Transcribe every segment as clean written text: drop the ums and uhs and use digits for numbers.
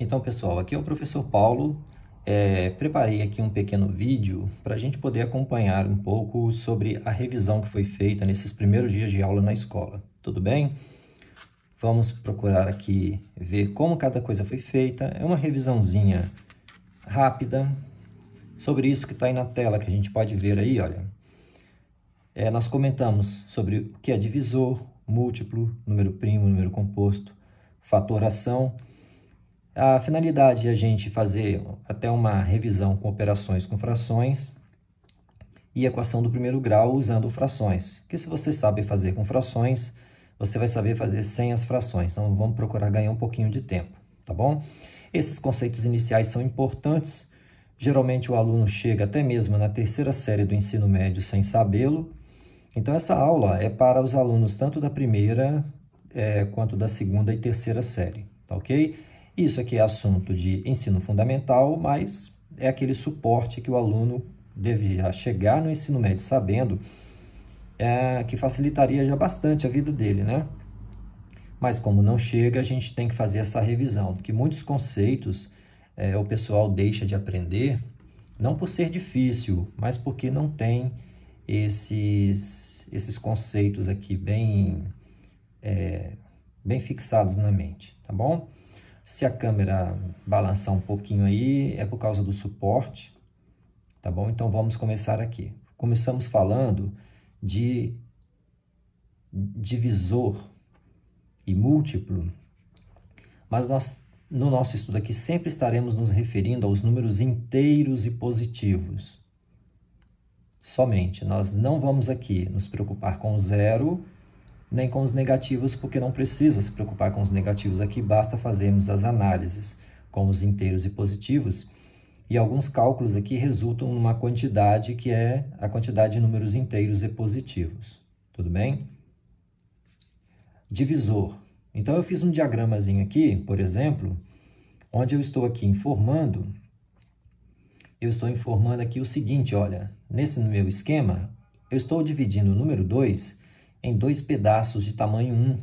Então, pessoal, aqui é o professor Paulo. Preparei aqui um pequeno vídeo para a gente poder acompanhar um pouco sobre a revisão que foi feita nesses primeiros dias de aula na escola. Tudo bem? Vamos procurar aqui ver como cada coisa foi feita. É uma revisãozinha rápida sobre isso que está aí na tela, que a gente pode ver aí, olha. Nós comentamos sobre o que é divisor, múltiplo, número primo, número composto, fatoração. A finalidade é a gente fazer até uma revisão com operações com frações e equação do primeiro grau usando frações. Que se você sabe fazer com frações, você vai saber fazer sem as frações. Então, vamos procurar ganhar um pouquinho de tempo, tá bom? Esses conceitos iniciais são importantes. Geralmente, o aluno chega até mesmo na terceira série do ensino médio sem sabê-lo. Então, essa aula é para os alunos tanto da primeira quanto da segunda e terceira série, tá ok? Isso aqui é assunto de ensino fundamental, mas é aquele suporte que o aluno devia chegar no ensino médio sabendo, que facilitaria já bastante a vida dele, né? Mas como não chega, a gente tem que fazer essa revisão, porque muitos conceitos o pessoal deixa de aprender, não por ser difícil, mas porque não tem esses conceitos aqui bem fixados na mente, tá bom? Se a câmera balançar um pouquinho aí, é por causa do suporte, tá bom? Então, vamos começar aqui. Começamos falando de divisor e múltiplo, mas nós, no nosso estudo aqui, sempre estaremos nos referindo aos números inteiros e positivos. Somente, nós não vamos aqui nos preocupar com o zero, nem com os negativos, porque não precisa se preocupar com os negativos aqui, basta fazermos as análises com os inteiros e positivos, e alguns cálculos aqui resultam numa quantidade que é a quantidade de números inteiros e positivos, tudo bem? Divisor. Então, eu fiz um diagramazinho aqui, por exemplo, onde eu estou aqui informando aqui o seguinte, olha, nesse meu esquema, eu estou dividindo o número 2 em dois pedaços de tamanho 1.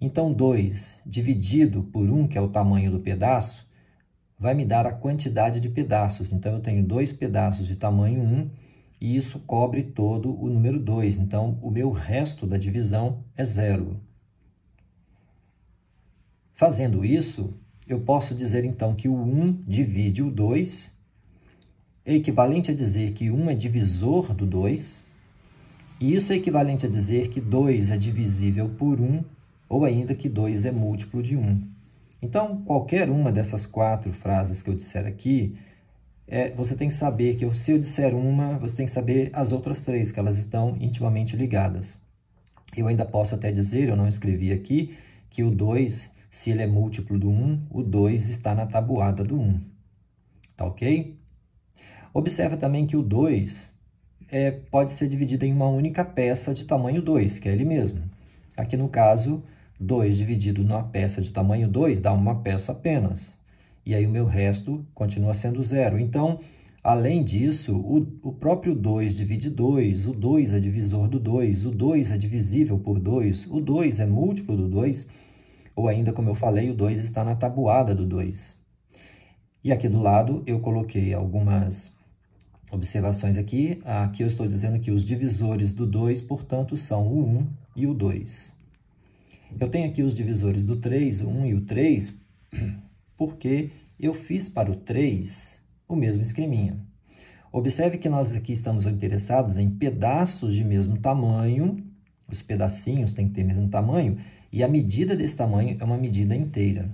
Então, 2 dividido por 1, que é o tamanho do pedaço, vai me dar a quantidade de pedaços. Então, eu tenho dois pedaços de tamanho 1 e isso cobre todo o número 2. Então, o meu resto da divisão é 0. Fazendo isso, eu posso dizer, então, que o 1 divide o 2, é equivalente a dizer que 1 é divisor do 2, e isso é equivalente a dizer que 2 é divisível por 1, ou ainda que 2 é múltiplo de 1. Então, qualquer uma dessas 4 frases que eu disser aqui, você tem que saber que se eu disser uma, você tem que saber as outras 3, que elas estão intimamente ligadas. Eu ainda posso até dizer, eu não escrevi aqui, que o 2, se ele é múltiplo do 1, o 2 está na tabuada do 1. Tá ok? Observa também que o 2 pode ser dividido em uma única peça de tamanho 2, que é ele mesmo. Aqui no caso, 2 dividido numa peça de tamanho 2 dá uma peça apenas. E aí o meu resto continua sendo 0. Então, além disso, o próprio 2 divide 2, o 2 é divisor do 2, o 2 é divisível por 2, o 2 é múltiplo do 2, ou ainda, como eu falei, o 2 está na tabuada do 2. E aqui do lado eu coloquei algumas observações aqui. Aqui eu estou dizendo que os divisores do 2, portanto, são o 1 e o 2. Eu tenho aqui os divisores do 3, o 1 e o 3, porque eu fiz para o 3 o mesmo esqueminha. Observe que nós aqui estamos interessados em pedaços de mesmo tamanho, os pedacinhos têm que ter mesmo tamanho, e a medida desse tamanho é uma medida inteira.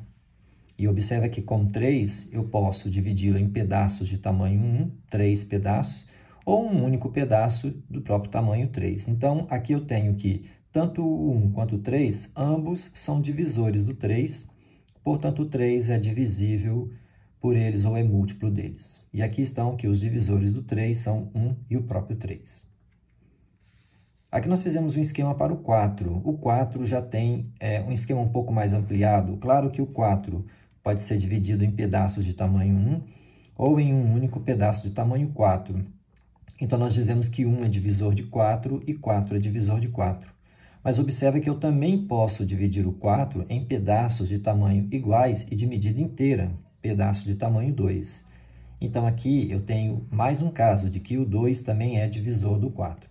E observa que com 3 eu posso dividi-lo em pedaços de tamanho 1, 3 pedaços, ou um único pedaço do próprio tamanho 3. Então, aqui eu tenho que tanto o 1 quanto o 3, ambos são divisores do 3, portanto, o 3 é divisível por eles ou é múltiplo deles. E aqui estão que os divisores do 3 são 1 e o próprio 3. Aqui nós fizemos um esquema para o 4. O 4 já tem um esquema um pouco mais ampliado. Claro que o 4 pode ser dividido em pedaços de tamanho 1 ou em um único pedaço de tamanho 4. Então, nós dizemos que 1 é divisor de 4 e 4 é divisor de 4. Mas observe que eu também posso dividir o 4 em pedaços de tamanho iguais e de medida inteira, pedaço de tamanho 2. Então, aqui eu tenho mais um caso de que o 2 também é divisor do 4.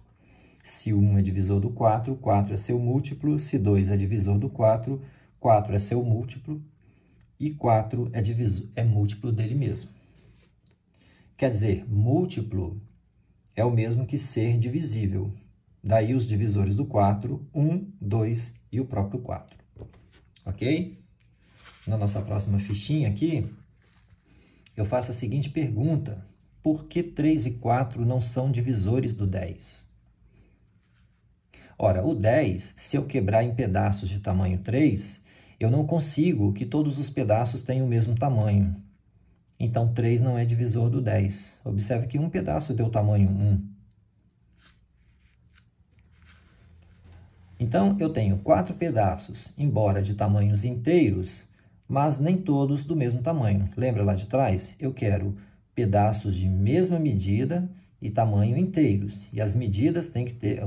Se 1 é divisor do 4, 4 é seu múltiplo. Se 2 é divisor do 4, 4 é seu múltiplo. E 4 é múltiplo dele mesmo. Quer dizer, múltiplo é o mesmo que ser divisível. Daí os divisores do 4, 1, 2 e o próprio 4. Ok? Na nossa próxima fichinha aqui, eu faço a seguinte pergunta. Por que 3 e 4 não são divisores do 10? Ora, o 10, se eu quebrar em pedaços de tamanho 3, eu não consigo que todos os pedaços tenham o mesmo tamanho. Então, 3 não é divisor do 10. Observe que um pedaço deu tamanho 1. Então, eu tenho 4 pedaços, embora de tamanhos inteiros, mas nem todos do mesmo tamanho. Lembra lá de trás? Eu quero pedaços de mesma medida e tamanho inteiros. E as medidas têm que ter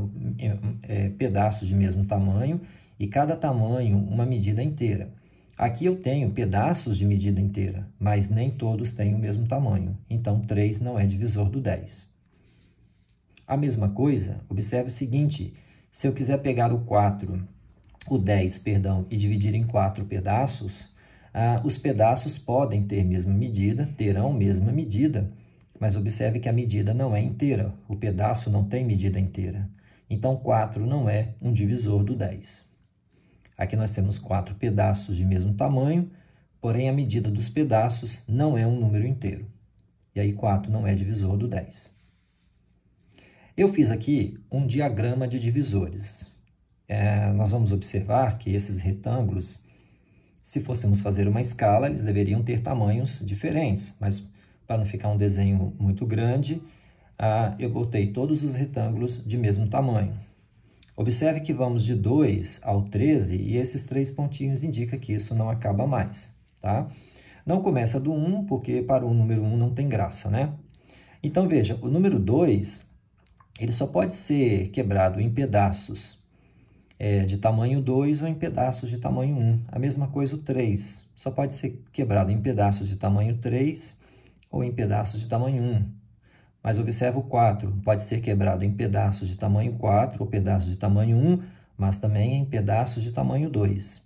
pedaços de mesmo tamanho e cada tamanho uma medida inteira. Aqui eu tenho pedaços de medida inteira, mas nem todos têm o mesmo tamanho. Então, 3 não é divisor do 10. A mesma coisa, observe o seguinte, se eu quiser pegar o 10, e dividir em 4 pedaços, os pedaços podem ter mesma medida, terão mesma medida, mas observe que a medida não é inteira, o pedaço não tem medida inteira. Então, 4 não é um divisor do 10. Aqui nós temos 4 pedaços de mesmo tamanho, porém a medida dos pedaços não é um número inteiro. E aí 4 não é divisor do 10. Eu fiz aqui um diagrama de divisores. Nós vamos observar que esses retângulos, se fôssemos fazer uma escala, eles deveriam ter tamanhos diferentes, mas para não ficar um desenho muito grande, eu botei todos os retângulos de mesmo tamanho. Observe que vamos de 2 ao 13 e esses 3 pontinhos indicam que isso não acaba mais, tá? Não começa do 1, porque para o número 1 não tem graça, né? Então, veja, o número 2, ele só pode ser quebrado em pedaços de tamanho 2 ou em pedaços de tamanho 1. A mesma coisa o 3, só pode ser quebrado em pedaços de tamanho 3 ou em pedaços de tamanho 1. Mas observa o 4, pode ser quebrado em pedaços de tamanho 4 ou pedaços de tamanho 1, mas também em pedaços de tamanho 2.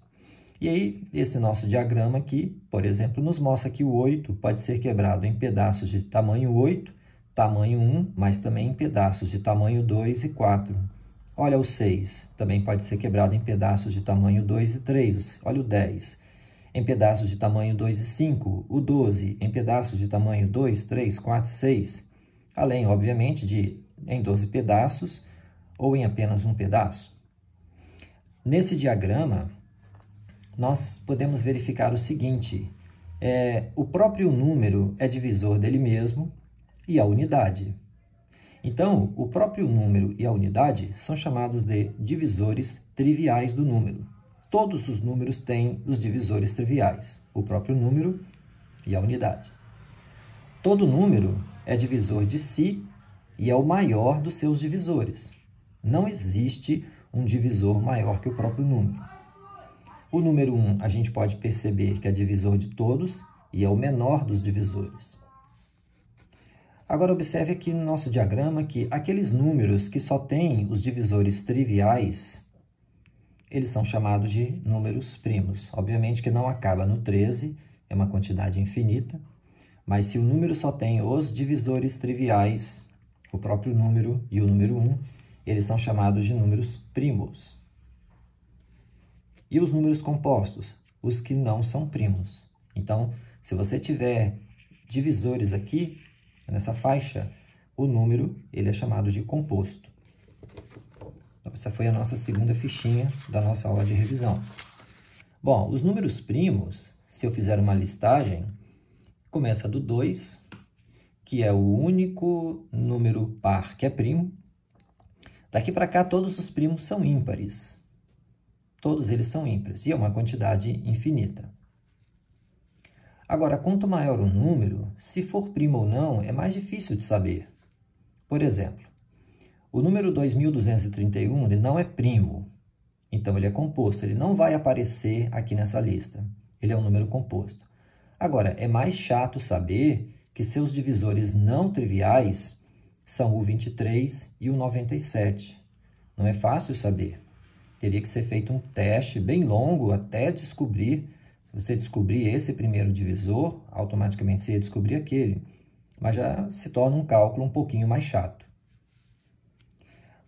E aí, esse nosso diagrama aqui, por exemplo, nos mostra que o 8 pode ser quebrado em pedaços de tamanho 8, tamanho 1, mas também em pedaços de tamanho 2 e 4. Olha o 6, também pode ser quebrado em pedaços de tamanho 2 e 3. Olha o 10, em pedaços de tamanho 2 e 5. O 12, em pedaços de tamanho 2, 3, 4, 6. Além, obviamente, de em 12 pedaços ou em apenas um pedaço. Nesse diagrama, nós podemos verificar o seguinte, o próprio número é divisor dele mesmo e a unidade. Então, o próprio número e a unidade são chamados de divisores triviais do número. Todos os números têm os divisores triviais, o próprio número e a unidade. Todo número é divisor de si e é o maior dos seus divisores. Não existe um divisor maior que o próprio número. O número 1, a gente pode perceber que é divisor de todos e é o menor dos divisores. Agora, observe aqui no nosso diagrama que aqueles números que só têm os divisores triviais, eles são chamados de números primos. Obviamente que não acaba no 13, é uma quantidade infinita. Mas se o número só tem os divisores triviais, o próprio número e o número 1, eles são chamados de números primos. E os números compostos? Os que não são primos. Então, se você tiver divisores aqui, nessa faixa, o número ele é chamado de composto. Então, essa foi a nossa segunda fichinha da nossa aula de revisão. Bom, os números primos, se eu fizer uma listagem, começa do 2, que é o único número par que é primo. Daqui para cá, todos os primos são ímpares. Todos eles são ímpares, e é uma quantidade infinita. Agora, quanto maior o número, se for primo ou não, é mais difícil de saber. Por exemplo, o número 2231 ele não é primo, Então, ele é composto. Ele não vai aparecer aqui nessa lista. Ele é um número composto. Agora, é mais chato saber que seus divisores não triviais são o 23 e o 97. Não é fácil saber. Teria que ser feito um teste bem longo até descobrir. Se você descobrir esse primeiro divisor, automaticamente você ia descobrir aquele. Mas já se torna um cálculo um pouquinho mais chato.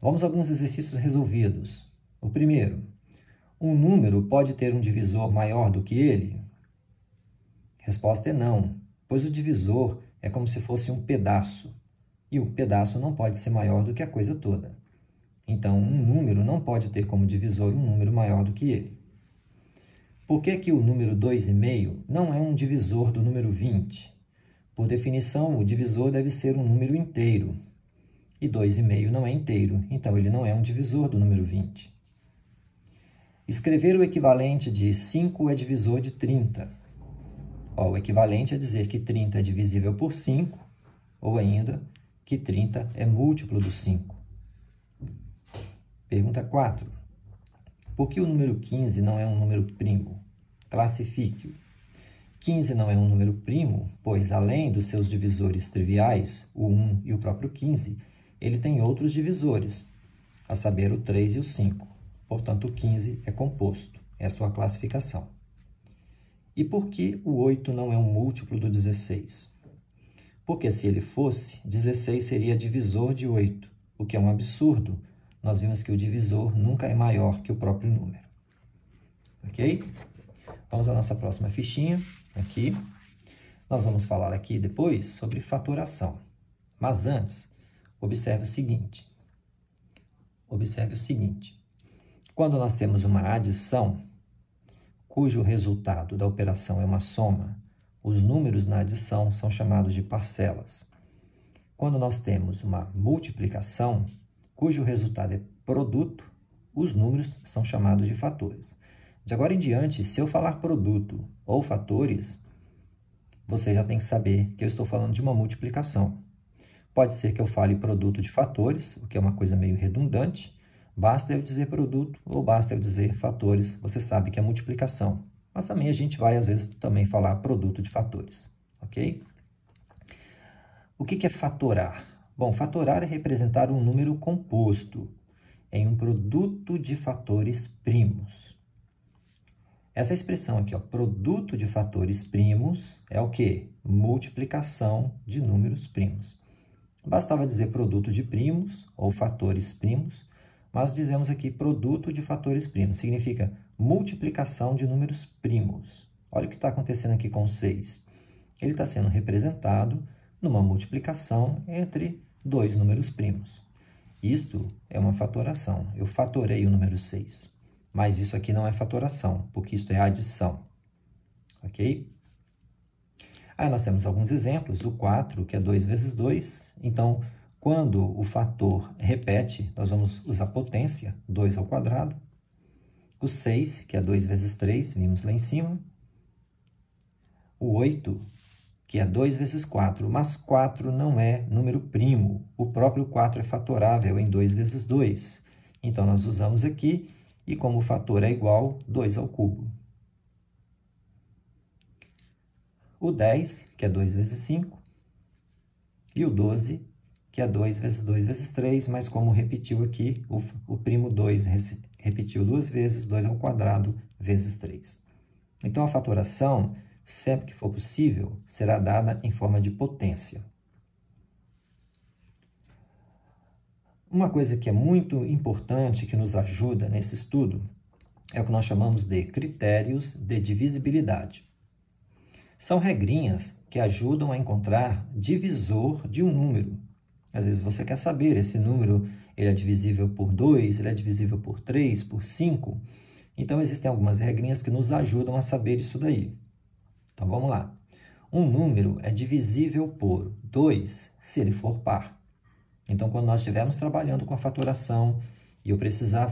Vamos a alguns exercícios resolvidos. O primeiro, um número pode ter um divisor maior do que ele? Resposta é não, pois o divisor é como se fosse um pedaço, e o pedaço não pode ser maior do que a coisa toda. Então, um número não pode ter como divisor um número maior do que ele. Por que que o número 2,5 não é um divisor do número 20? Por definição, o divisor deve ser um número inteiro, e 2,5 não é inteiro, então ele não é um divisor do número 20. Escrever o equivalente de 5 é divisor de 30. O equivalente é dizer que 30 é divisível por 5, ou ainda que 30 é múltiplo do 5. Pergunta 4. Por que o número 15 não é um número primo? Classifique-o. 15 não é um número primo, pois além dos seus divisores triviais, o 1 e o próprio 15, ele tem outros divisores, a saber, o 3 e o 5. Portanto, o 15 é composto, é a sua classificação. E por que o 8 não é um múltiplo do 16? Porque se ele fosse, 16 seria divisor de 8, o que é um absurdo. Nós vimos que o divisor nunca é maior que o próprio número. Ok? Vamos à nossa próxima fichinha, aqui. Nós vamos falar aqui depois sobre fatoração. Mas antes, observe o seguinte. Quando nós temos uma adição, cujo resultado da operação é uma soma, os números na adição são chamados de parcelas. Quando nós temos uma multiplicação, cujo resultado é produto, os números são chamados de fatores. De agora em diante, se eu falar produto ou fatores, você já tem que saber que eu estou falando de uma multiplicação. Pode ser que eu fale produto de fatores, o que é uma coisa meio redundante. Basta eu dizer produto ou basta eu dizer fatores, você sabe que é multiplicação. Mas também a gente vai, às vezes, também falar produto de fatores, ok? O que é fatorar? Bom, fatorar é representar um número composto em um produto de fatores primos. Essa expressão aqui, ó, produto de fatores primos, é o quê? Multiplicação de números primos. Bastava dizer produto de primos ou fatores primos, mas dizemos aqui produto de fatores primos. Significa multiplicação de números primos. Olha o que está acontecendo aqui com o 6. Ele está sendo representado numa multiplicação entre dois números primos. Isto é uma fatoração. Eu fatorei o número 6. Mas isso aqui não é fatoração, porque isso é adição. Ok? Aí nós temos alguns exemplos. O 4, que é 2 vezes 2. Então, quando o fator repete, nós vamos usar potência, 2 ao quadrado. O 6, que é 2 vezes 3, vimos lá em cima. O 8, que é 2 vezes 4, mas 4 não é número primo. O próprio 4 é fatorável em 2 vezes 2. Então, nós usamos aqui, e como o fator é igual, 2 ao cubo. O 10, que é 2 vezes 5. E o 12, que é 2 vezes 2 vezes 3, mas como repetiu aqui, o primo 2 repetiu 2 vezes, 2 ao quadrado vezes 3. Então, a fatoração, sempre que for possível, será dada em forma de potência. Uma coisa que é muito importante, que nos ajuda nesse estudo, é o que nós chamamos de critérios de divisibilidade. São regrinhas que ajudam a encontrar divisor de um número. Às vezes você quer saber, esse número ele é divisível por 2, ele é divisível por 3, por 5. Então, existem algumas regrinhas que nos ajudam a saber isso daí. Então, vamos lá. Um número é divisível por 2 se ele for par. Então, quando nós estivermos trabalhando com a fatoração e eu precisar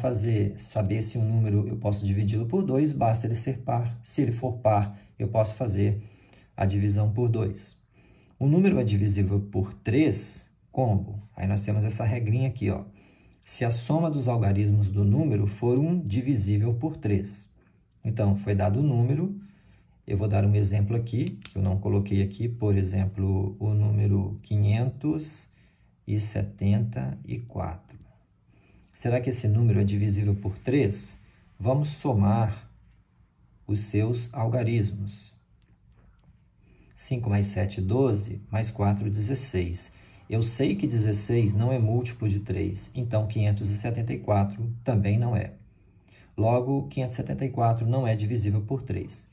saber se um número eu posso dividi-lo por 2, basta ele ser par. Se ele for par, eu posso fazer a divisão por 2. O número é divisível por 3, como? Aí nós temos essa regrinha aqui, ó. se a soma dos algarismos do número for 1 divisível por 3. Então, foi dado o número, eu vou dar um exemplo aqui, eu não coloquei aqui, por exemplo, o número 574. Será que esse número é divisível por 3? Vamos somar os seus algarismos. 5 mais 7, 12, mais 4, 16. Eu sei que 16 não é múltiplo de 3, então 574 também não é. Logo, 574 não é divisível por 3.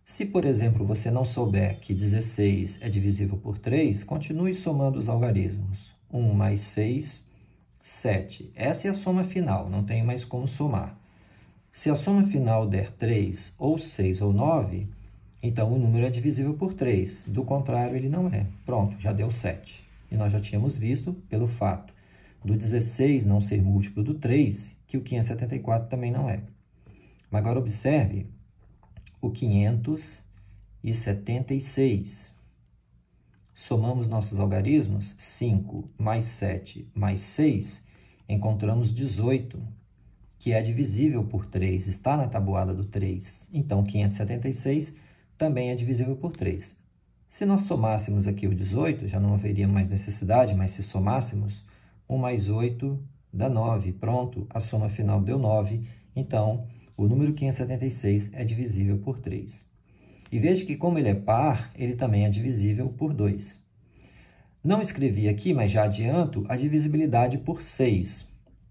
Se, por exemplo, você não souber que 16 é divisível por 3, continue somando os algarismos. 1 mais 6, 7. Essa é a soma final, não tem mais como somar. Se a soma final der 3, ou 6, ou 9, então o número é divisível por 3. Do contrário, ele não é. Pronto, já deu 7. E nós já tínhamos visto, pelo fato do 16 não ser múltiplo do 3, que o 574 também não é. Mas agora observe o 576. Somamos nossos algarismos, 5 mais 7 mais 6, encontramos 18, que é divisível por 3, está na tabuada do 3. Então, 576 também é divisível por 3. Se nós somássemos aqui o 18, já não haveria mais necessidade, mas se somássemos, 1 mais 8 dá 9. Pronto, a soma final deu 9. Então, o número 576 é divisível por 3. E veja que, como ele é par, ele também é divisível por 2. Não escrevi aqui, mas já adianto, a divisibilidade por 6.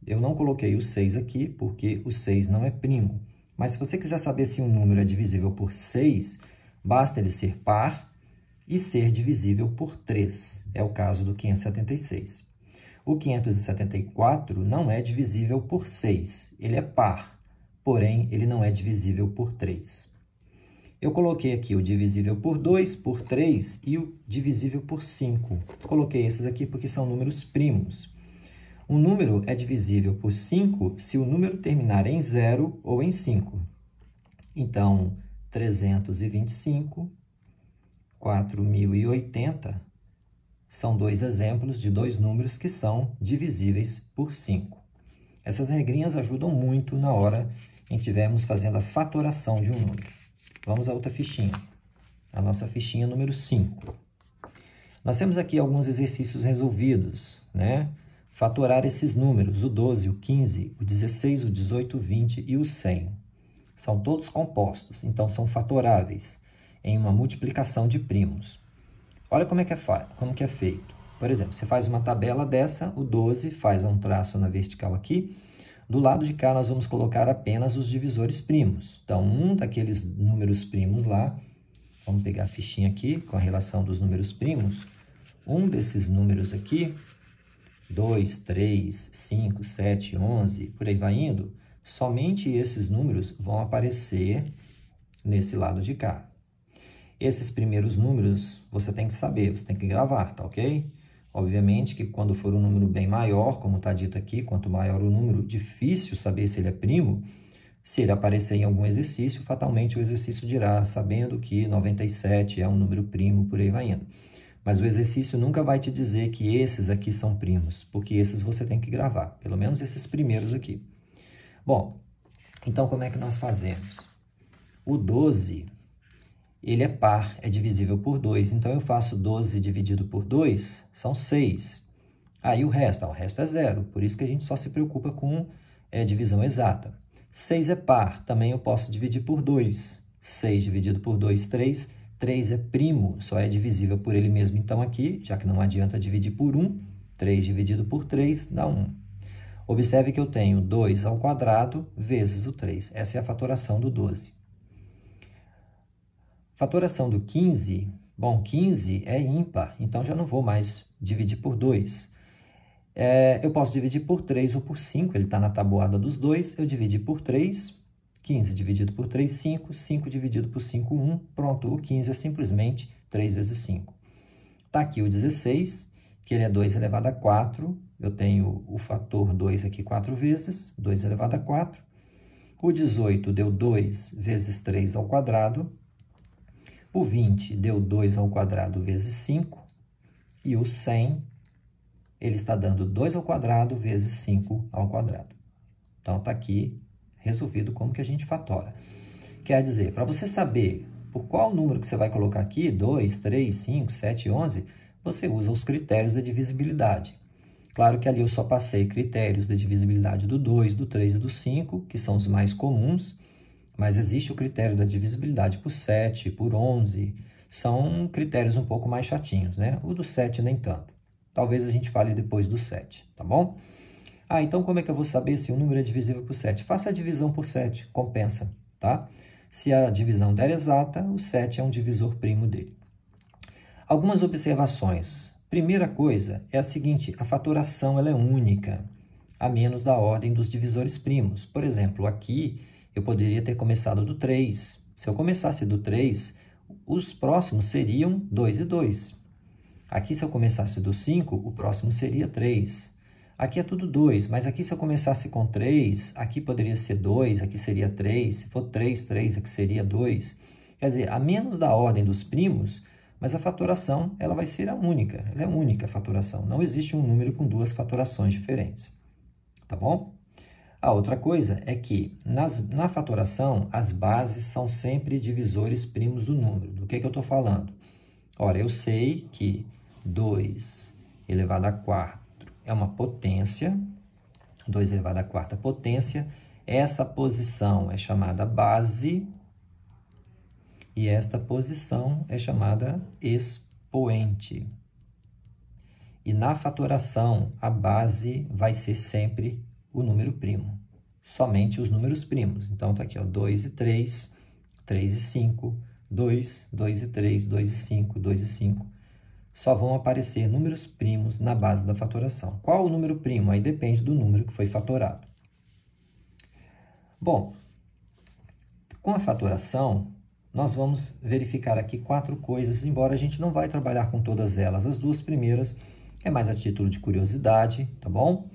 Eu não coloquei o 6 aqui, porque o 6 não é primo. Mas se você quiser saber se um número é divisível por 6, basta ele ser par e ser divisível por 3. É o caso do 576. O 574 não é divisível por 6. Ele é par, porém, ele não é divisível por 3. Eu coloquei aqui o divisível por 2, por 3 e o divisível por 5. Coloquei esses aqui porque são números primos. Um número é divisível por 5 se o número terminar em 0 ou em 5. Então, 325, 4080 são dois exemplos de dois números que são divisíveis por 5. Essas regrinhas ajudam muito na hora em que estivermos fazendo a fatoração de um número. Vamos à outra fichinha, a nossa fichinha número 5. Nós temos aqui alguns exercícios resolvidos, né? Fatorar esses números, o 12, o 15, o 16, o 18, o 20 e o 100. São todos compostos, então são fatoráveis em uma multiplicação de primos. Olha como é que é feito. Por exemplo, você faz uma tabela dessa, o 12, faz um traço na vertical aqui. Do lado de cá, nós vamos colocar apenas os divisores primos. Então, um daqueles números primos lá, vamos pegar a fichinha aqui com a relação dos números primos. Um desses números aqui, 2, 3, 5, 7, 11, por aí vai indo, somente esses números vão aparecer nesse lado de cá. Esses primeiros números você tem que saber, você tem que gravar, tá ok? Obviamente que quando for um número bem maior, como está dito aqui, quanto maior o número, difícil saber se ele é primo. Se ele aparecer em algum exercício, fatalmente o exercício dirá, sabendo que 97 é um número primo, por aí vai indo. Mas o exercício nunca vai te dizer que esses aqui são primos, porque esses você tem que gravar, pelo menos esses primeiros aqui. Bom, então como é que nós fazemos? O 12... ele é par, é divisível por 2. Então, eu faço 12 dividido por 2, são 6. Aí, o resto é 0. Por isso que a gente só se preocupa com divisão exata. 6 é par, também eu posso dividir por 2. 6 dividido por 2, 3. 3 é primo, só é divisível por ele mesmo. Então, aqui, já que não adianta dividir por 1, 3 dividido por 3 dá 1. Observe que eu tenho 2 ao quadrado vezes o 3. Essa é a fatoração do 12. Fatoração do 15, bom, 15 é ímpar, então já não vou mais dividir por 2. Eu posso dividir por 3 ou por 5, ele está na tabuada dos dois, eu dividi por 3, 15 dividido por 3, 5, 5 dividido por 5, 1, pronto, o 15 é simplesmente 3 vezes 5. Está aqui o 16, que ele é 2 elevado a 4, eu tenho o fator 2 aqui 4 vezes, 2 elevado a 4. O 18 deu 2 vezes 3 ao quadrado. O 20 deu 2 ao quadrado vezes 5, e o 100 ele está dando 2 ao quadrado vezes 5 ao quadrado. Então, está aqui resolvido como que a gente fatora. Quer dizer, para você saber por qual número que você vai colocar aqui, 2, 3, 5, 7, 11, você usa os critérios de divisibilidade. Claro que ali eu só passei critérios de divisibilidade do 2, do 3 e do 5, que são os mais comuns, mas existe o critério da divisibilidade por 7, por 11, são critérios um pouco mais chatinhos, né? O do 7 nem tanto. Talvez a gente fale depois do 7, tá bom? Então como é que eu vou saber se um número é divisível por 7? Faça a divisão por 7, compensa, tá? Se a divisão der exata, o 7 é um divisor primo dele. Algumas observações. Primeira coisa é a seguinte, a fatoração ela é única, a menos da ordem dos divisores primos. Por exemplo, aqui eu poderia ter começado do 3. Se eu começasse do 3, os próximos seriam 2 e 2. Aqui, se eu começasse do 5, o próximo seria 3. Aqui é tudo 2, mas aqui se eu começasse com 3, aqui poderia ser 2, aqui seria 3. Se for 3, 3, aqui seria 2. Quer dizer, a menos da ordem dos primos, mas a fatoração ela vai ser a única. Ela é única a fatoração. Não existe um número com duas fatorações diferentes. Tá bom? A outra coisa é que na fatoração, as bases são sempre divisores primos do número. Do que eu estou falando? Ora, eu sei que 2 elevado a 4 é uma potência, 2 elevado à quarta potência. Essa posição é chamada base e esta posição é chamada expoente. E na fatoração, a base vai ser sempre o número primo, somente os números primos. Então, está aqui, ó, 2 e 3, 3 e 5, 2, 2 e 3, 2 e 5, 2 e 5. Só vão aparecer números primos na base da fatoração. Qual o número primo? Aí depende do número que foi fatorado. Bom, com a fatoração, nós vamos verificar aqui 4 coisas, embora a gente não vai trabalhar com todas elas. As 2 primeiras é mais a título de curiosidade, tá bom?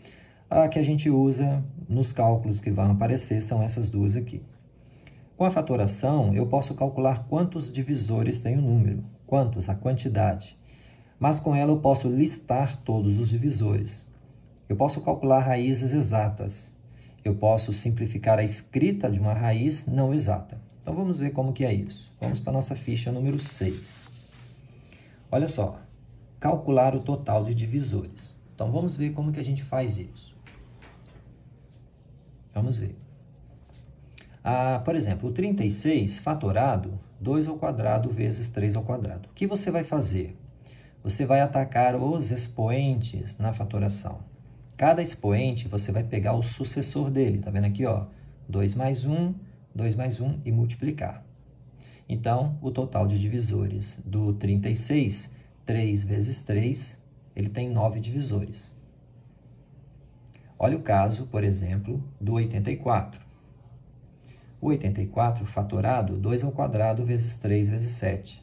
A que a gente usa nos cálculos que vão aparecer são essas 2 aqui. Com a fatoração, eu posso calcular quantos divisores tem o número. Quantos? A quantidade. Mas com ela eu posso listar todos os divisores. Eu posso calcular raízes exatas. Eu posso simplificar a escrita de uma raiz não exata. Então, vamos ver como que é isso. Vamos para a nossa ficha número 6. Olha só, calcular o total de divisores. Então, vamos ver como que a gente faz isso. Vamos ver. Por exemplo, o 36 fatorado, 2 ao quadrado vezes 3 ao quadrado. O que você vai fazer? Você vai atacar os expoentes na fatoração. Cada expoente, você vai pegar o sucessor dele. Tá vendo aqui, ó? 2 mais 1, 2 mais 1 e multiplicar. Então, o total de divisores do 36, 3 vezes 3, ele tem 9 divisores. Olha o caso, por exemplo, do 84. O 84 fatorado, 2 ao quadrado vezes 3 vezes 7.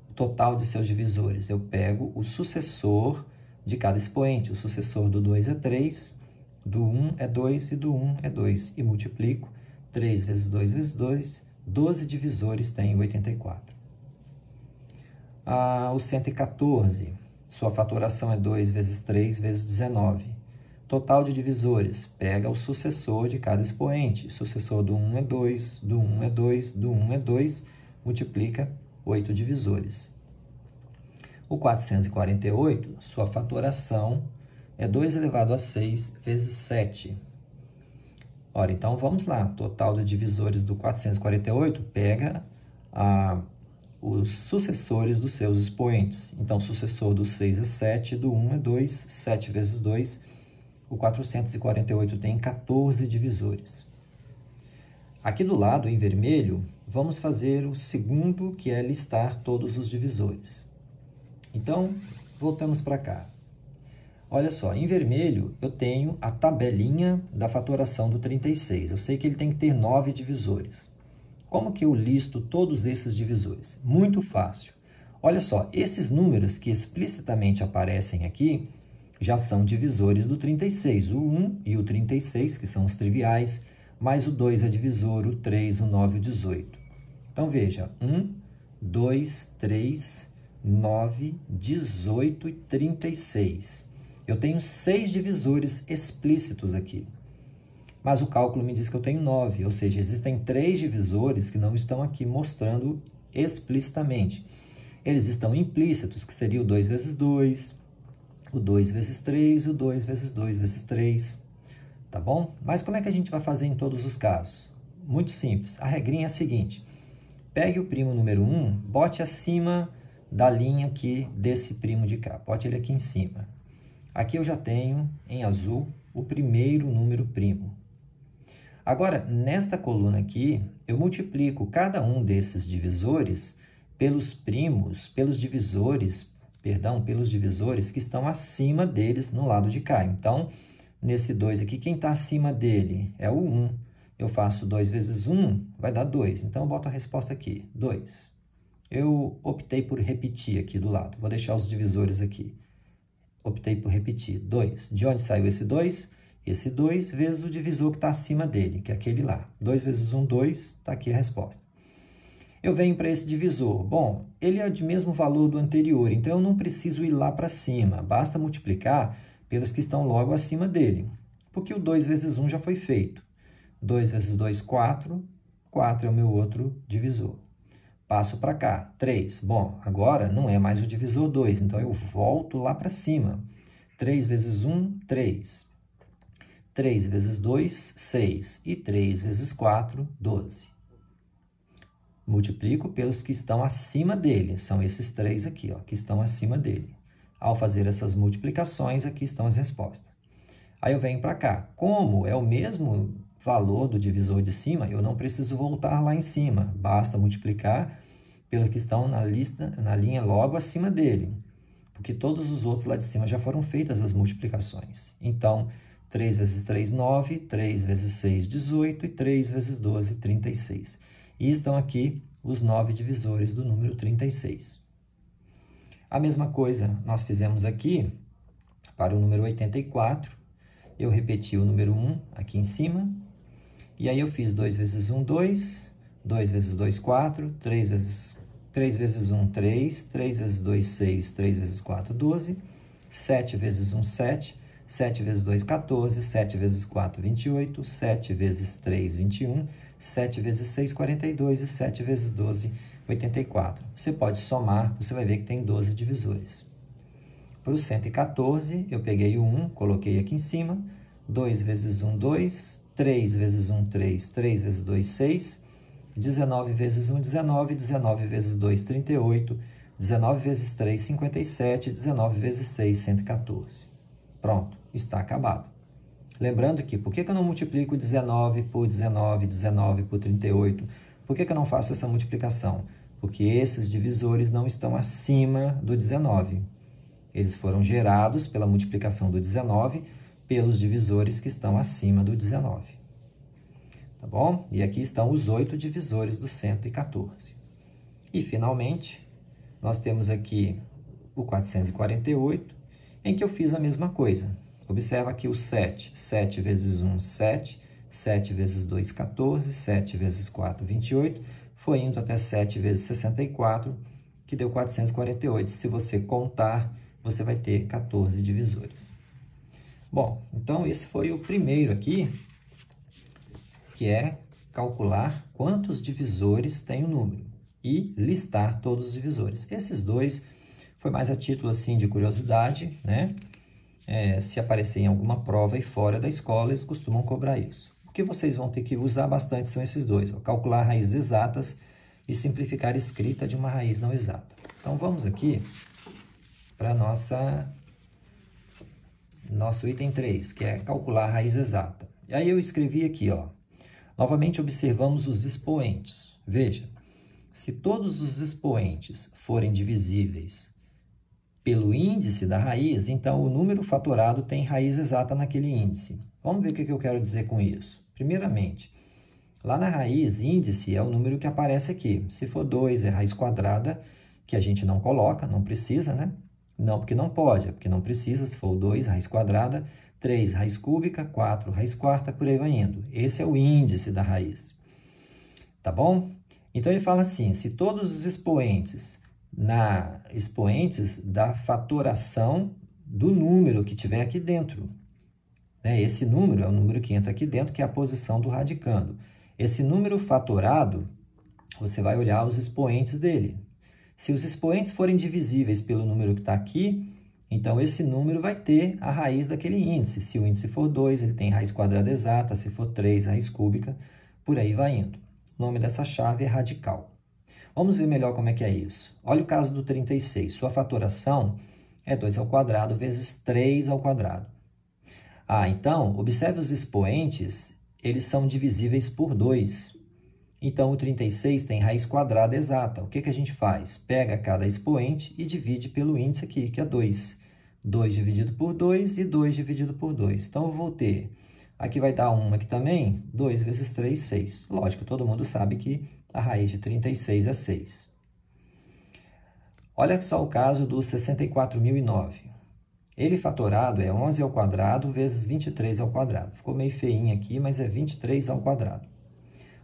O total de seus divisores, eu pego o sucessor de cada expoente. O sucessor do 2 é 3, do 1 é 2 e do 1 é 2. E multiplico. 3 vezes 2 vezes 2, 12 divisores tem 84. O 114, sua fatoração é 2 vezes 3 vezes 19. Total de divisores, pega o sucessor de cada expoente. Sucessor do 1 é 2, do 1 é 2, do 1 é 2, multiplica 8 divisores. O 448, sua fatoração é 2 elevado a 6 vezes 7. Ora, então vamos lá. Total de divisores do 448, pega os sucessores dos seus expoentes. Então, sucessor do 6 é 7, do 1 é 2, 7 vezes 2. O 448 tem 14 divisores. Aqui do lado, em vermelho, vamos fazer o segundo, que é listar todos os divisores. Então, voltamos para cá. Olha só, em vermelho eu tenho a tabelinha da fatoração do 36. Eu sei que ele tem que ter 9 divisores. Como que eu listo todos esses divisores? Muito fácil. Olha só, esses números que explicitamente aparecem aqui já são divisores do 36. O 1 e o 36, que são os triviais, mais o 2 é divisor, o 3, o 9 e o 18. Então, veja, 1, 2, 3, 9, 18 e 36. Eu tenho 6 divisores explícitos aqui. Mas o cálculo me diz que eu tenho 9, ou seja, existem 3 divisores que não estão aqui mostrando explicitamente. Eles estão implícitos, que seria o 2 vezes 2, o 2 vezes 3 e o 2 vezes 2 vezes 3, tá bom? Mas como é que a gente vai fazer em todos os casos? Muito simples. A regrinha é a seguinte: pegue o primo número 1, bote acima da linha aqui desse primo de cá. Bote ele aqui em cima. Aqui eu já tenho, em azul, o primeiro número primo. Agora, nesta coluna aqui, eu multiplico cada um desses divisores pelos primos, pelos divisores que estão acima deles no lado de cá. Então, nesse 2 aqui, quem está acima dele é o 1. Eu faço 2 vezes 1, vai dar 2. Então, eu boto a resposta aqui, 2. Eu optei por repetir aqui do lado. Vou deixar os divisores aqui. Optei por repetir, 2. De onde saiu esse 2? Esse 2 vezes o divisor que está acima dele, que é aquele lá. 2 vezes 1, 2, está aqui a resposta. Eu venho para esse divisor. Bom, ele é de mesmo valor do anterior, então eu não preciso ir lá para cima. Basta multiplicar pelos que estão logo acima dele, porque o 2 vezes 1 já foi feito. 2 vezes 2, 4. 4 é o meu outro divisor. Passo para cá, 3. Bom, agora não é mais o divisor 2, então eu volto lá para cima. 3 vezes 1, 3. 3 vezes 2, 6. E 3 vezes 4, 12. Multiplico pelos que estão acima dele. São esses 3 aqui, ó, que estão acima dele. Ao fazer essas multiplicações, aqui estão as respostas. Aí eu venho para cá. Como é o mesmo valor do divisor de cima, eu não preciso voltar lá em cima. Basta multiplicar pelos que estão na linha logo acima dele. Porque todos os outros lá de cima já foram feitas as multiplicações. Então, 3 vezes 3, 9. 3 vezes 6, 18. E 3 vezes 12, 36. E estão aqui os 9 divisores do número 36. A mesma coisa nós fizemos aqui para o número 84. Eu repeti o número 1 aqui em cima. E aí eu fiz 2 vezes 1, 2. 2 vezes 2, 4. 3 vezes 1, 3. 3 vezes 2, 6. 3 vezes 4, 12. 7 vezes 1, 7. 7 vezes 2, 14. 7 vezes 4, 28. 7 vezes 3, 21. 7 vezes 6, 42. E 7 vezes 12, 84. Você pode somar, você vai ver que tem 12 divisores. Para o 114, eu peguei o 1, coloquei aqui em cima. 2 vezes 1, 2. 3 vezes 1, 3. 3 vezes 2, 6. 19 vezes 1, 19. 19 vezes 2, 38. 19 vezes 3, 57. 19 vezes 6, 114. Pronto, está acabado. Lembrando que, por que eu não multiplico 19 por 19, 19 por 38? Por que eu não faço essa multiplicação? Porque esses divisores não estão acima do 19. Eles foram gerados pela multiplicação do 19 pelos divisores que estão acima do 19. Tá bom? E aqui estão os 8 divisores do 114. E, finalmente, nós temos aqui o 448, em que eu fiz a mesma coisa. Observa aqui o 7. 7 vezes 1, 7. 7 vezes 2, 14. 7 vezes 4, 28. Foi indo até 7 vezes 64, que deu 448. Se você contar, você vai ter 14 divisores. Bom, então esse foi o primeiro aqui, que é calcular quantos divisores tem o número e listar todos os divisores. Esses dois foi mais a título assim de curiosidade, né? Se aparecer em alguma prova e fora da escola, eles costumam cobrar isso. O que vocês vão ter que usar bastante são esses dois, ó, calcular raízes exatas e simplificar a escrita de uma raiz não exata. Então, vamos aqui para nosso item 3, que é calcular a raiz exata. E aí eu escrevi aqui, ó, novamente observamos os expoentes. Veja, se todos os expoentes forem divisíveis pelo índice da raiz, então o número fatorado tem raiz exata naquele índice. Vamos ver o que eu quero dizer com isso. Primeiramente, lá na raiz, índice é o número que aparece aqui. Se for 2, é raiz quadrada, que a gente não coloca, não precisa, né? Não porque não pode, é porque não precisa. Se for 2, raiz quadrada. 3, raiz cúbica. 4, raiz quarta, por aí vai indo. Esse é o índice da raiz. Tá bom? Então, ele fala assim, se todos os expoentes da fatoração do número que tiver aqui dentro. Esse número é o número que entra aqui dentro, que é a posição do radicando. Esse número fatorado, você vai olhar os expoentes dele. Se os expoentes forem divisíveis pelo número que está aqui, então esse número vai ter a raiz daquele índice. Se o índice for 2, ele tem raiz quadrada exata, se for 3, raiz cúbica, por aí vai indo. O nome dessa chave é radical. Vamos ver melhor como é que é isso. Olha o caso do 36. Sua fatoração é 2 ao quadrado vezes 3 ao quadrado. Então, observe os expoentes, eles são divisíveis por 2. Então, o 36 tem raiz quadrada exata. O que a gente faz? Pega cada expoente e divide pelo índice aqui, que é 2. 2 dividido por 2 e 2 dividido por 2. Então, eu vou ter, aqui vai dar 1 aqui também, 2 vezes 3, 6. Lógico, todo mundo sabe que a raiz de 36 é 6. Olha só o caso do 64.009. Ele fatorado é 11 ao quadrado vezes 23 ao quadrado. Ficou meio feinho aqui, mas é 23 ao quadrado.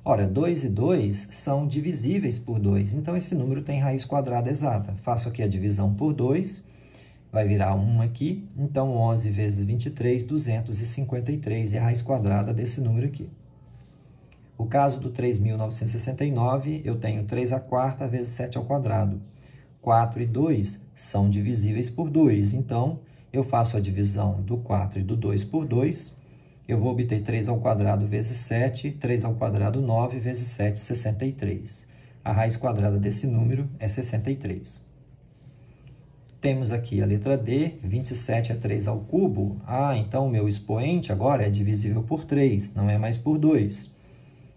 Ora, 2 e 2 são divisíveis por 2, então esse número tem raiz quadrada exata. Faço aqui a divisão por 2, vai virar 1 aqui, então 11 vezes 23, 253, é a raiz quadrada desse número aqui. O caso do 3.969, eu tenho 3 à quarta vezes 7 ao quadrado. 4 e 2 são divisíveis por 2, então eu faço a divisão do 4 e do 2 por 2, eu vou obter 3 ao quadrado vezes 7, 3 ao quadrado 9 vezes 7, 63. A raiz quadrada desse número é 63. Temos aqui a letra D, 27 é 3 ao cubo. Então o meu expoente agora é divisível por 3, não é mais por 2.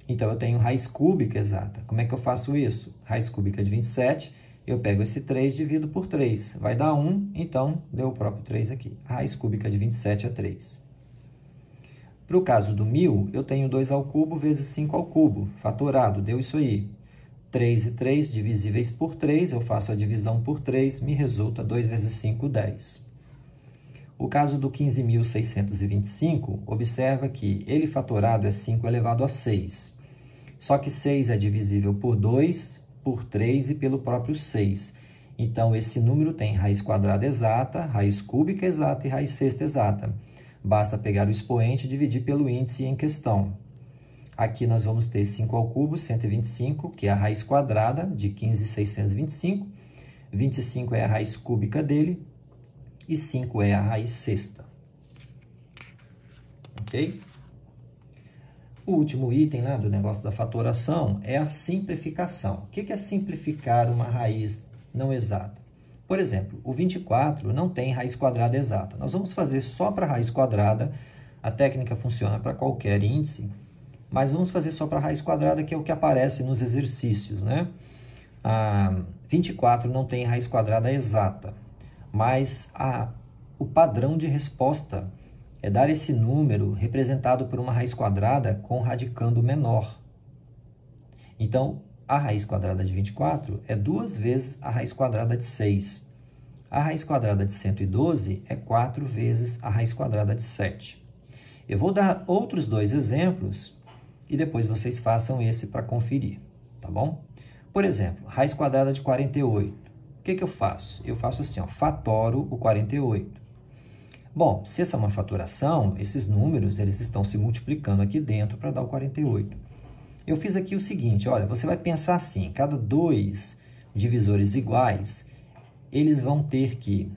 Então eu tenho raiz cúbica exata. Como é que eu faço isso? Raiz cúbica de 27, eu pego esse 3 e divido por 3. Vai dar 1, então deu o próprio 3 aqui. A raiz cúbica de 27 é 3. Para o caso do 1000, eu tenho 2 ao cubo vezes 5 ao cubo. Fatorado, deu isso aí. 3 e 3 divisíveis por 3, eu faço a divisão por 3, me resulta 2 vezes 5, 10. O caso do 15.625, observa que ele fatorado é 5 elevado a 6. Só que 6 é divisível por 2, por 3 e pelo próprio 6. Então, esse número tem raiz quadrada exata, raiz cúbica exata e raiz sexta exata. Basta pegar o expoente e dividir pelo índice em questão. Aqui nós vamos ter 5 ao cubo, 125, que é a raiz quadrada de 15.625. 25 é a raiz cúbica dele e 5 é a raiz sexta. Ok? O último item lá do negócio da fatoração é a simplificação. O que é simplificar uma raiz não exata? Por exemplo, o 24 não tem raiz quadrada exata. Nós vamos fazer só para raiz quadrada. A técnica funciona para qualquer índice, mas vamos fazer só para raiz quadrada, que é o que aparece nos exercícios, né? 24 não tem raiz quadrada exata, mas o padrão de resposta é dar esse número representado por uma raiz quadrada com radicando menor. Então, a raiz quadrada de 24 é 2 vezes a raiz quadrada de 6. A raiz quadrada de 112 é 4 vezes a raiz quadrada de 7. Eu vou dar outros 2 exemplos e depois vocês façam esse para conferir, tá bom? Por exemplo, raiz quadrada de 48. O que eu faço? Eu faço assim, fatoro o 48. Bom, se essa é uma fatoração, esses números eles estão se multiplicando aqui dentro para dar o 48. Eu fiz aqui o seguinte, olha, você vai pensar assim, cada 2 divisores iguais, eles vão ter que,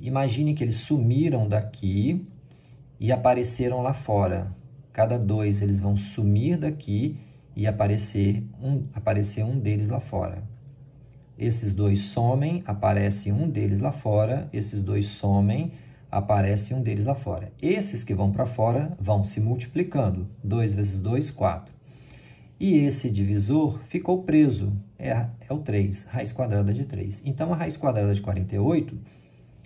imagine que eles sumiram daqui e apareceram lá fora. Cada 2 eles vão sumir daqui e aparecer um deles lá fora. Esses 2 somem, aparece um deles lá fora, esses 2 somem, aparece um deles lá fora. Esses que vão para fora vão se multiplicando. 2 vezes 2, 4. E esse divisor ficou preso. É o 3, raiz quadrada de 3. Então, a raiz quadrada de 48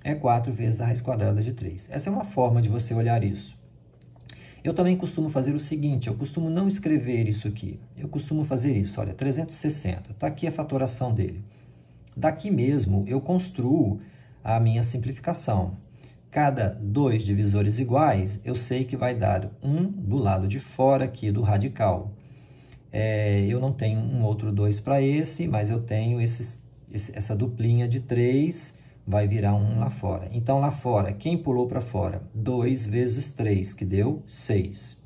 é 4 vezes a raiz quadrada de 3. Essa é uma forma de você olhar isso. Eu também costumo fazer o seguinte, eu costumo não escrever isso aqui. Eu costumo fazer isso, olha, 360. Está aqui a fatoração dele. Daqui mesmo, eu construo a minha simplificação. Cada 2 divisores iguais, eu sei que vai dar 1 do lado de fora aqui do radical. Eu não tenho um outro 2 para esse, mas eu tenho essa duplinha de 3 vai virar 1 lá fora. Então, lá fora, quem pulou para fora? 2 vezes 3, que deu 6.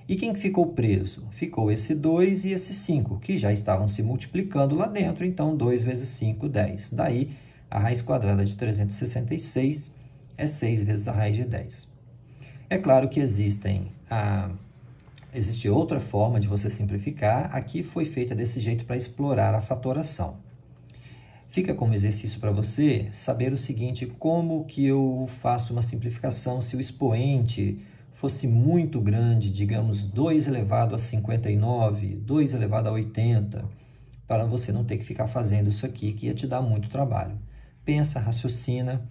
E quem ficou preso? Ficou esse 2 e esse 5, que já estavam se multiplicando lá dentro. Então, 2 vezes 5, 10. Daí, a raiz quadrada de 366 é 6 vezes a raiz de 10. É claro que existe outra forma de você simplificar. Aqui foi feita desse jeito para explorar a fatoração. Fica como exercício para você saber o seguinte: como que eu faço uma simplificação se o expoente fosse muito grande, digamos 2 elevado a 59, 2 elevado a 80, para você não ter que ficar fazendo isso aqui, que ia te dar muito trabalho. Pensa, raciocina,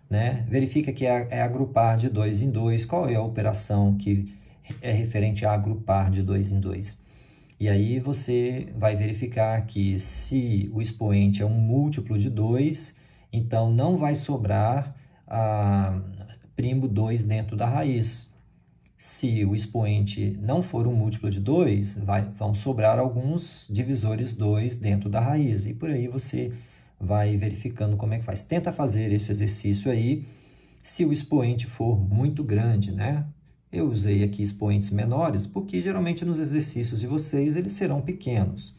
né? Verifica que é agrupar de 2 em 2, qual é a operação que é referente a agrupar de 2 em 2. E aí você vai verificar que se o expoente é um múltiplo de 2, então não vai sobrar primo 2 dentro da raiz. Se o expoente não for um múltiplo de 2, vão sobrar alguns divisores 2 dentro da raiz. E por aí você vai verificando como é que faz. Tenta fazer esse exercício aí, se o expoente for muito grande, né? Eu usei aqui expoentes menores, porque geralmente nos exercícios de vocês eles serão pequenos.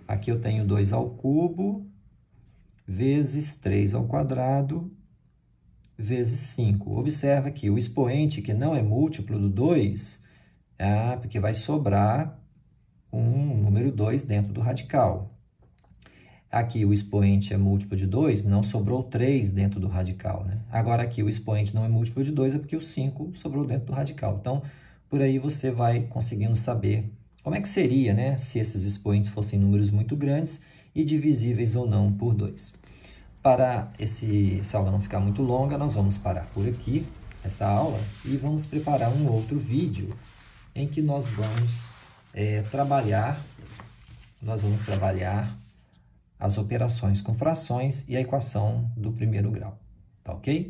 Aqui eu tenho 2 ao cubo, vezes 3 ao quadrado, vezes 5. Observa que o expoente que não é múltiplo do 2, porque vai sobrar um número 2 dentro do radical. Aqui o expoente é múltiplo de 2, não sobrou 3 dentro do radical, né? Agora aqui o expoente não é múltiplo de 2, é porque o 5 sobrou dentro do radical. Então, por aí você vai conseguindo saber como é que seria, né, se esses expoentes fossem números muito grandes e divisíveis ou não por 2. Para essa aula não ficar muito longa, nós vamos parar por aqui, essa aula, e vamos preparar um outro vídeo em que nós vamos trabalhar as operações com frações e a equação do primeiro grau, tá ok?